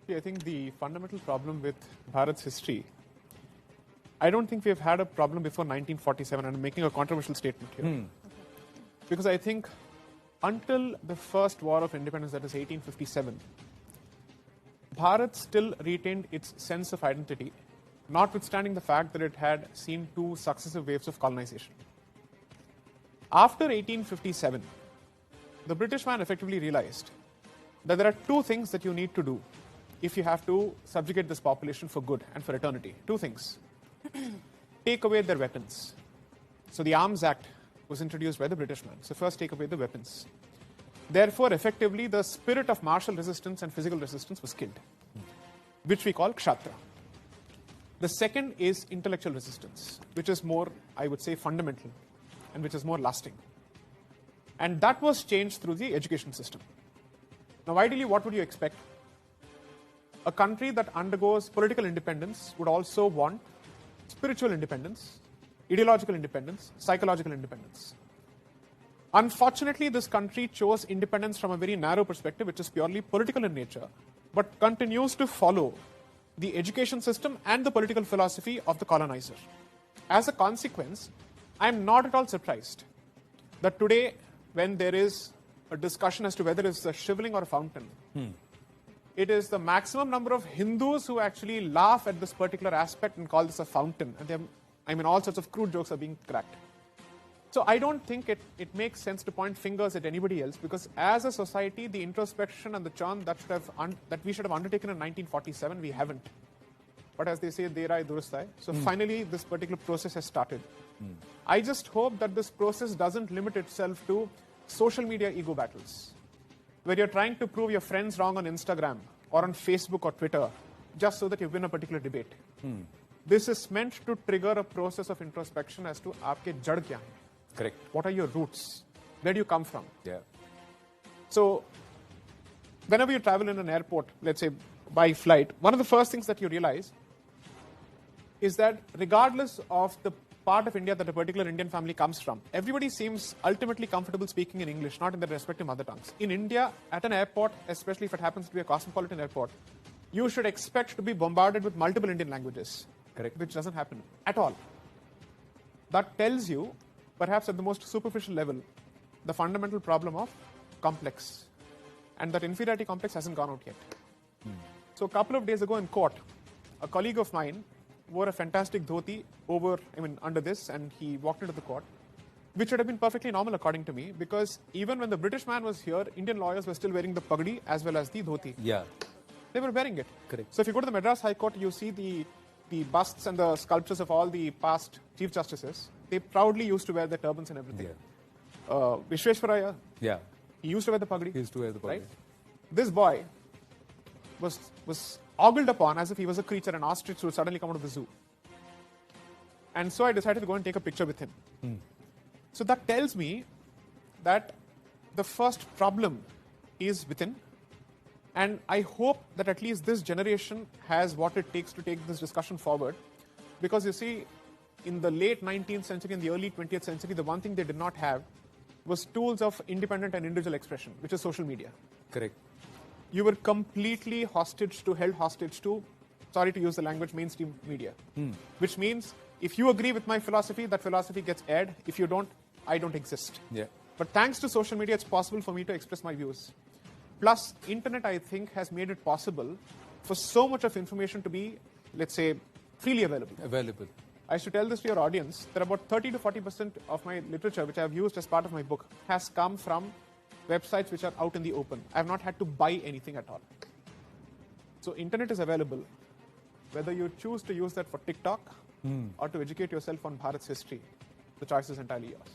I think the fundamental problem with Bharat's history, I don't think we've had a problem before 1947, and I'm making a controversial statement here. Because I think until the first war of independence, that is 1857, Bharat still retained its sense of identity, notwithstanding the fact that it had seen two successive waves of colonization. After 1857, the British man effectively realized that there are two things that you need to do if you have to subjugate this population for good and for eternity. Two things. Take away their weapons. So the Arms Act was introduced by the British man. So first, take away the weapons. Therefore, effectively, the spirit of martial resistance and physical resistance was killed, which we call kshatriya. The second is intellectual resistance, which is more, I would say, fundamental and which is more lasting. And that was changed through the education system. Now, ideally, what would you expect? A country that undergoes political independence would also want spiritual independence, ideological independence, psychological independence. Unfortunately, this country chose independence from a very narrow perspective, which is purely political in nature, but continues to follow the education system and the political philosophy of the colonizer. As a consequence, I am not at all surprised that today, when there is a discussion as to whether it's a Shivling or a fountain, it is the maximum number of Hindus who actually laugh at this particular aspect and call this a fountain. And all sorts of crude jokes are being cracked. So I don't think it makes sense to point fingers at anybody else, because as a society, the introspection and the churn that we should have undertaken in 1947, we haven't. But as they say, derai durustai. So finally, this particular process has started. I just hope that this process doesn't limit itself to social media ego battles, where you're trying to prove your friends wrong on Instagram or on Facebook or Twitter just so that you win a particular debate. This is meant to trigger a process of introspection as to aapke jad kya hai. Correct. What are your roots? Where do you come from? Yeah. So, whenever you travel in an airport, let's say by flight, one of the first things that you realize is that regardless of the part of India that a particular Indian family comes from, everybody seems ultimately comfortable speaking in English, not in their respective mother tongues. In India, at an airport, especially if it happens to be a cosmopolitan airport, you should expect to be bombarded with multiple Indian languages. Correct. Which doesn't happen at all. That tells you, perhaps at the most superficial level, the fundamental problem of complex. And that inferiority complex hasn't gone out yet. So a couple of days ago in court, a colleague of mine wore a fantastic dhoti under this, and he walked into the court, which would have been perfectly normal according to me, because even when the British man was here, Indian lawyers were still wearing the pagdi as well as the dhoti. Yeah. They were wearing it. Correct. So if you go to the Madras High Court, you see the busts and the sculptures of all the past Chief Justices. They proudly used to wear their turbans and everything. Yeah. Vishweshwaraya, Yeah. he used to wear the pagdi. He used to wear the pagdi. Right? This boy was ogled upon as if he was a creature, an ostrich who would suddenly come out of the zoo. And so I decided to go and take a picture with him. So that tells me that the first problem is within. And I hope that at least this generation has what it takes to take this discussion forward. Because you see, in the late 19th century and the early 20th century, the one thing they did not have was tools of independent and individual expression, which is social media. Correct. You were completely held hostage to, sorry to use the language, mainstream media. Which means, if you agree with my philosophy, that philosophy gets aired. If you don't, I don't exist. Yeah. But thanks to social media, it's possible for me to express my views. Plus, internet, I think, has made it possible for so much of information to be, let's say, freely available. I used to tell this to your audience that about 30 to 40% of my literature, which I have used as part of my book, has come from websites which are out in the open. I have not had to buy anything at all. So internet is available. Whether you choose to use that for TikTok or to educate yourself on Bharat's history, the choice is entirely yours.